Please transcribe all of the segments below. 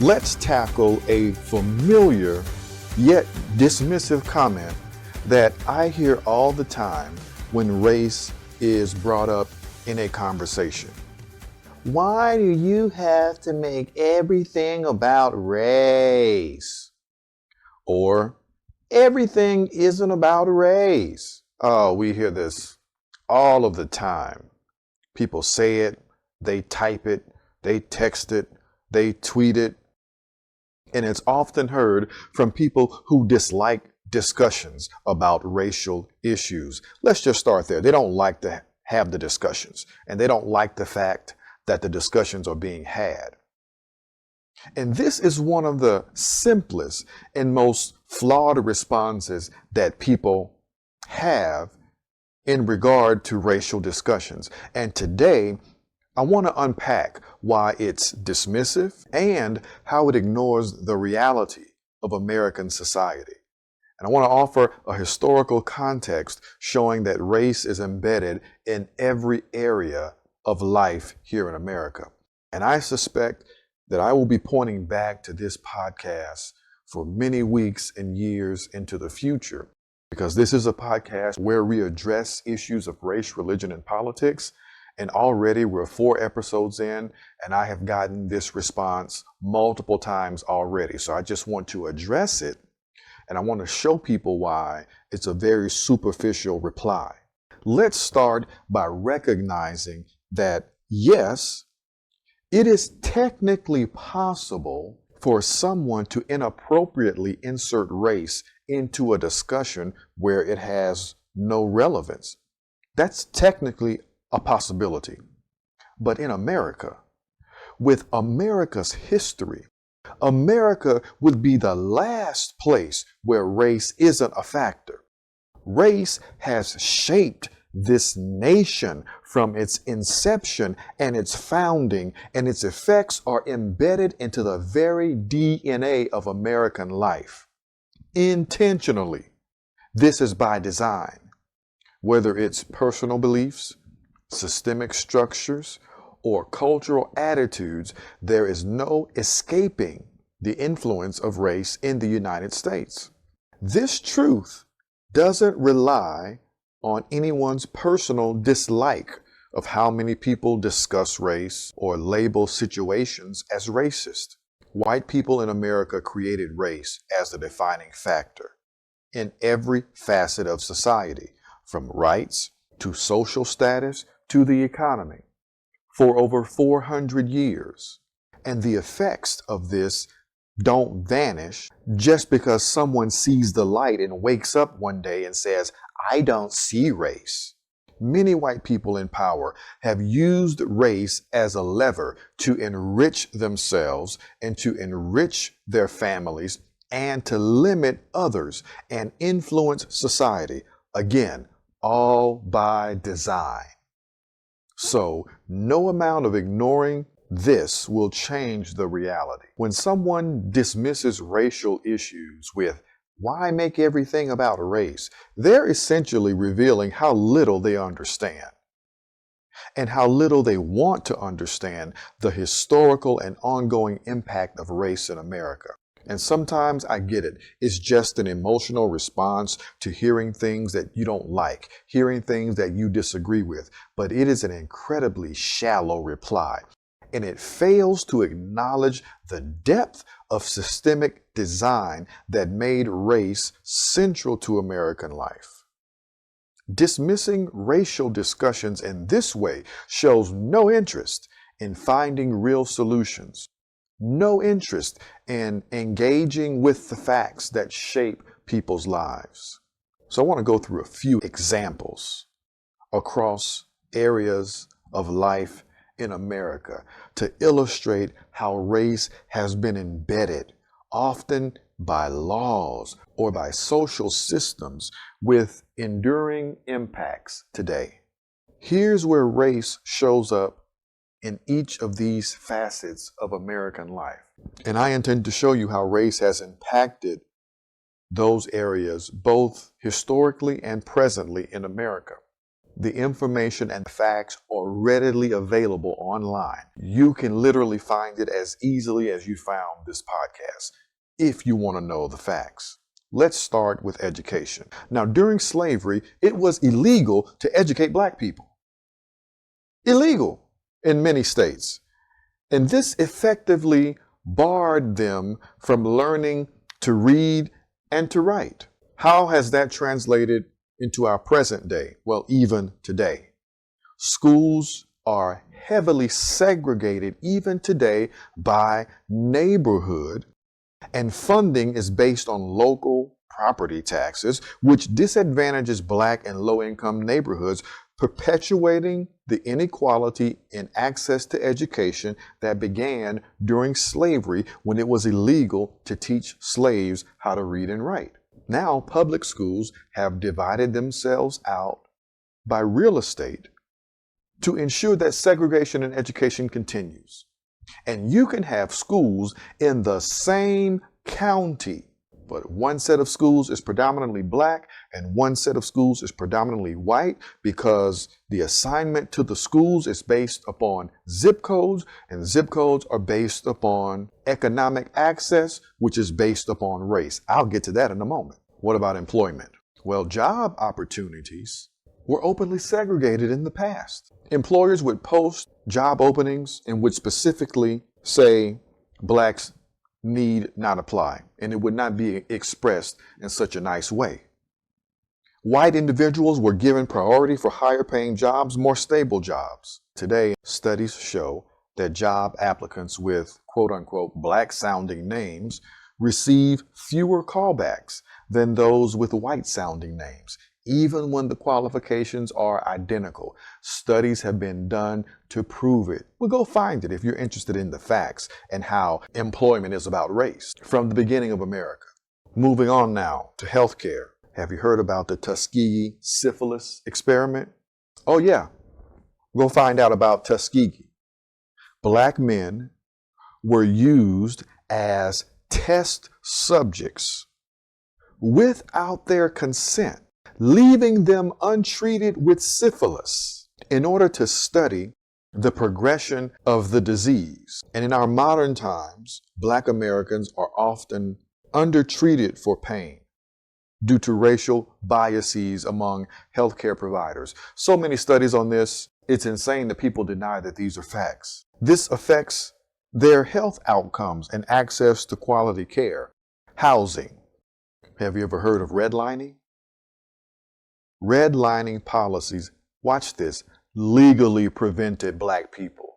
let's tackle a familiar yet dismissive comment that I hear all the time when race is brought up in a conversation. Why do you have to make everything about race? Or everything isn't about race. Oh, we hear this all of the time. People say it, they type it, they text it, they tweet it, and it's often heard from people who dislike discussions about racial issues. Let's just start there. They don't like to have the discussions, and they don't like the fact that the discussions are being had. And this is one of the simplest and most flawed responses that people have in regard to racial discussions. And today, I want to unpack why it's dismissive and how it ignores the reality of American society. And I want to offer a historical context showing that race is embedded in every area of life here in America. And I suspect that I will be pointing back to this podcast for many weeks and years into the future, because this is a podcast where we address issues of race, religion, and politics. And already we're 4 episodes in, and I have gotten this response multiple times already. So I just want to address it, and I want to show people why it's a very superficial reply. Let's start by recognizing that, yes, it is technically possible for someone to inappropriately insert race into a discussion where it has no relevance. That's technically a possibility. But in America, with America's history, America would be the last place where race isn't a factor. Race has shaped this nation from its inception and its founding, and its effects are embedded into the very DNA of American life. Intentionally. This is by design. Whether it's personal beliefs, systemic structures, or cultural attitudes, there is no escaping the influence of race in the United States. This truth doesn't rely on anyone's personal dislike of how many people discuss race or label situations as racist. White people in America created race as the defining factor in every facet of society, from rights to social status to the economy, for over 400 years. And the effects of this don't vanish just because someone sees the light and wakes up one day and says, I don't see race. Many white people in power have used race as a lever to enrich themselves and to enrich their families and to limit others and influence society. Again, all by design. So no amount of ignoring this will change the reality. When someone dismisses racial issues with, why make everything about race? They're essentially revealing how little they understand and how little they want to understand the historical and ongoing impact of race in America. And sometimes I get it. It's just an emotional response to hearing things that you don't like, hearing things that you disagree with. But it is an incredibly shallow reply. And it fails to acknowledge the depth of systemic design that made race central to American life. Dismissing racial discussions in this way shows no interest in finding real solutions, no interest in engaging with the facts that shape people's lives. So I want to go through a few examples across areas of life in America to illustrate how race has been embedded, often by laws or by social systems, with enduring impacts today. Here's where race shows up in each of these facets of American life. And I intend to show you how race has impacted those areas both historically and presently in America. The information and facts are readily available online. You can literally find it as easily as you found this podcast if you want to know the facts. Let's start with education. Now, during slavery, it was illegal to educate black people. Illegal in many states. And this effectively barred them from learning to read and to write. How has that translated into our present day? Well, even today. Schools are heavily segregated even today by neighborhood, and funding is based on local property taxes, which disadvantages black and low-income neighborhoods, perpetuating the inequality in access to education that began during slavery when it was illegal to teach slaves how to read and write. Now, public schools have divided themselves out by real estate to ensure that segregation in education continues. And you can have schools in the same county, but one set of schools is predominantly black and one set of schools is predominantly white because the assignment to the schools is based upon zip codes, and zip codes are based upon economic access, which is based upon race. I'll get to that in a moment. What about employment? Well, job opportunities were openly segregated in the past. Employers would post job openings and would specifically say blacks need not apply, and it would not be expressed in such a nice way. White individuals were given priority for higher paying jobs, more stable jobs. Today, studies show that job applicants with quote unquote black sounding names receive fewer callbacks than those with white sounding names, even when the qualifications are identical. Studies have been done to prove it. Well, go find it if you're interested in the facts and how employment is about race from the beginning of America. Moving on now to healthcare. Have you heard about the Tuskegee syphilis experiment? Oh yeah, go find out about Tuskegee. Black men were used as test subjects without their consent, leaving them untreated with syphilis in order to study the progression of the disease. And in our modern times, black Americans are often undertreated for pain due to racial biases among healthcare providers. So many studies on this, it's insane that people deny that these are facts. This affects their health outcomes and access to quality care. Housing. Have you ever heard of redlining? Redlining policies, watch this, legally prevented black people.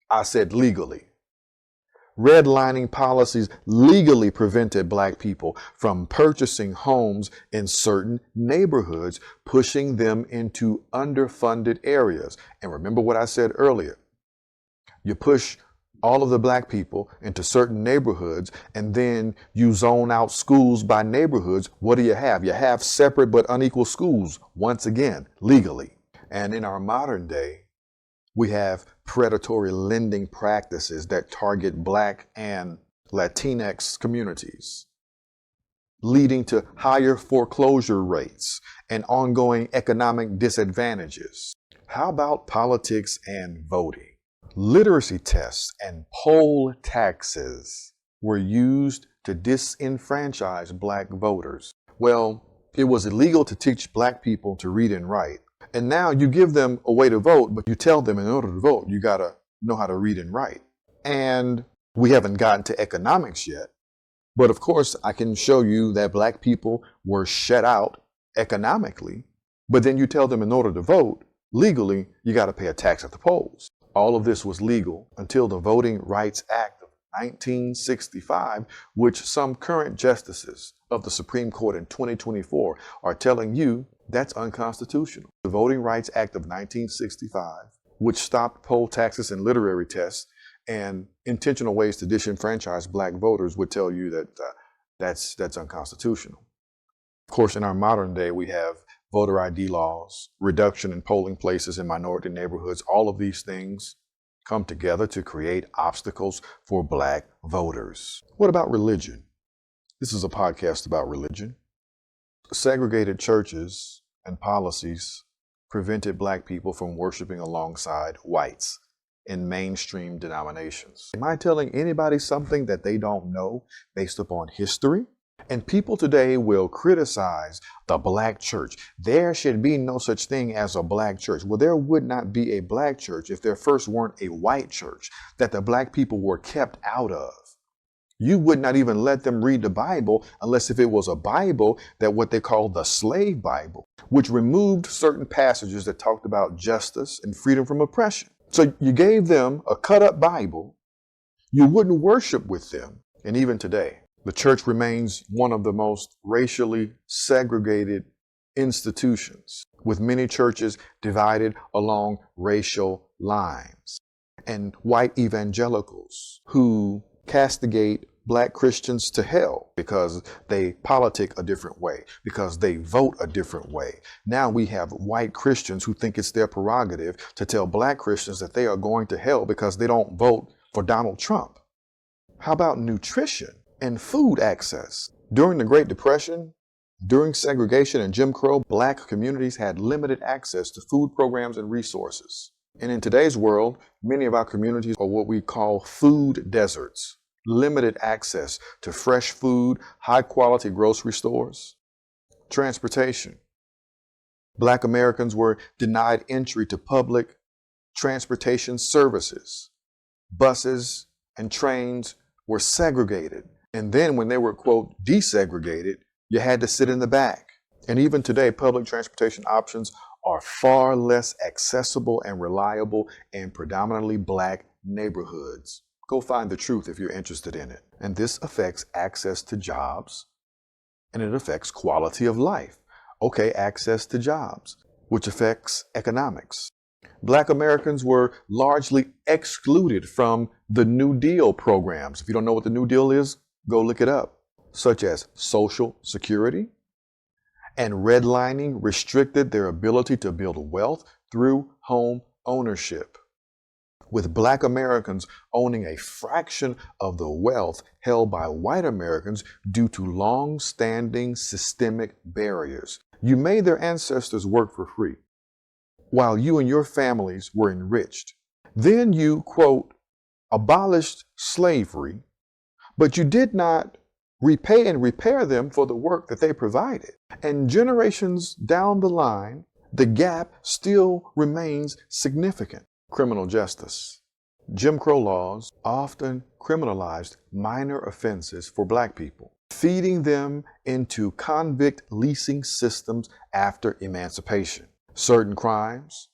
I said legally. Redlining policies legally prevented black people from purchasing homes in certain neighborhoods, pushing them into underfunded areas. And remember what I said earlier. You push all of the black people into certain neighborhoods, and then you zone out schools by neighborhoods. What do? You have separate but unequal schools, once again, legally. And in our modern day, we have predatory lending practices that target black and Latinx communities, leading to higher foreclosure rates and ongoing economic disadvantages. How about politics and voting? Literacy tests and poll taxes were used to disenfranchise black voters. Well, it was illegal to teach black people to read and write. And now you give them a way to vote, but you tell them in order to vote, you got to know how to read and write. And we haven't gotten to economics yet. But of course, I can show you that black people were shut out economically. But then you tell them in order to vote, legally, you got to pay a tax at the polls. All of this was legal until the Voting Rights Act of 1965, which some current justices of the Supreme Court in 2024 are telling you that's unconstitutional. The Voting Rights Act of 1965, which stopped poll taxes and literary tests and intentional ways to disenfranchise black voters, would tell you that that's unconstitutional. Of course, in our modern day, we have voter ID laws, reduction in polling places in minority neighborhoods. All of these things come together to create obstacles for black voters. What about religion? This is a podcast about religion. Segregated churches and policies prevented black people from worshiping alongside whites in mainstream denominations. Am I telling anybody something that they don't know based upon history? And people today will criticize the black church. There should be no such thing as a black church. Well, there would not be a black church if there first weren't a white church that the black people were kept out of. You would not even let them read the Bible unless if it was a Bible that what they call the slave Bible, which removed certain passages that talked about justice and freedom from oppression. So you gave them a cut up Bible. You wouldn't worship with them. And even today, the church remains one of the most racially segregated institutions, with many churches divided along racial lines, and white evangelicals who castigate black Christians to hell because they politic a different way, because they vote a different way. Now we have white Christians who think it's their prerogative to tell black Christians that they are going to hell because they don't vote for Donald Trump. How about nutrition and food access? During the Great Depression, during segregation and Jim Crow, black communities had limited access to food programs and resources. And in today's world, many of our communities are what we call food deserts, limited access to fresh food, high quality grocery stores, transportation. Black Americans were denied entry to public transportation services. Buses and trains were segregated. And then when they were, quote, desegregated, you had to sit in the back. And even today, public transportation options are far less accessible and reliable in predominantly black neighborhoods. Go find the truth if you're interested in it. And this affects access to jobs, and it affects quality of life. Okay, access to jobs, which affects economics. Black Americans were largely excluded from the New Deal programs. If you don't know what the New Deal is, go look it up, such as Social Security, and redlining restricted their ability to build wealth through home ownership, with black Americans owning a fraction of the wealth held by white Americans due to long-standing systemic barriers. You made their ancestors work for free, while you and your families were enriched. Then you, quote, abolished slavery, but you did not repay and repair them for the work that they provided. And generations down the line, the gap still remains significant. Criminal justice. Jim Crow laws often criminalized minor offenses for black people, feeding them into convict leasing systems after emancipation. Certain crimes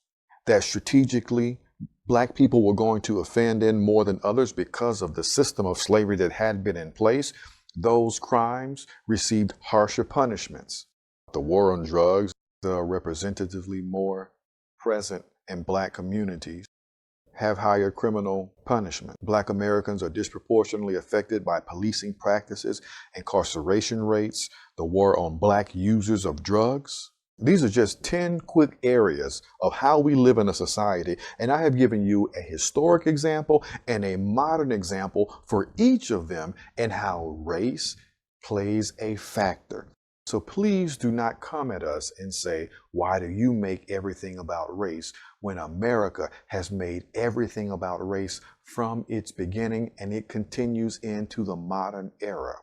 that strategically black people were going to offend in more than others because of the system of slavery that had been in place, those crimes received harsher punishments. The war on drugs, representatively more present in black communities, have higher criminal punishment. Black Americans are disproportionately affected by policing practices, incarceration rates, the war on black users of drugs. These are just 10 quick areas of how we live in a society, and I have given you a historic example and a modern example for each of them and how race plays a factor. So please do not come at us and say, why do you make everything about race when America has made everything about race from its beginning and it continues into the modern era?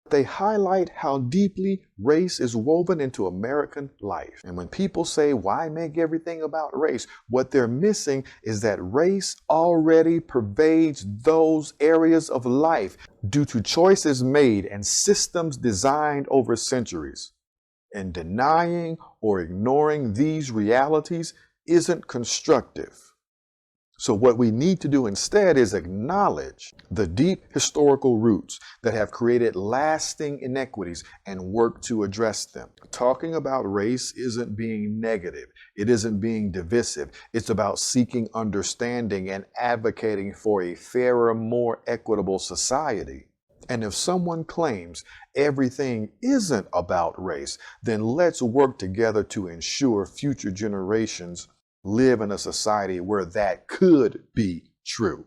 They highlight how deeply race is woven into American life. And when people say, why make everything about race? What they're missing is that race already pervades those areas of life due to choices made and systems designed over centuries. And denying or ignoring these realities isn't constructive. So what we need to do instead is acknowledge the deep historical roots that have created lasting inequities and work to address them. Talking about race isn't being negative. It isn't being divisive. It's about seeking understanding and advocating for a fairer, more equitable society. And if someone claims everything isn't about race, then let's work together to ensure future generations live in a society where that could be true.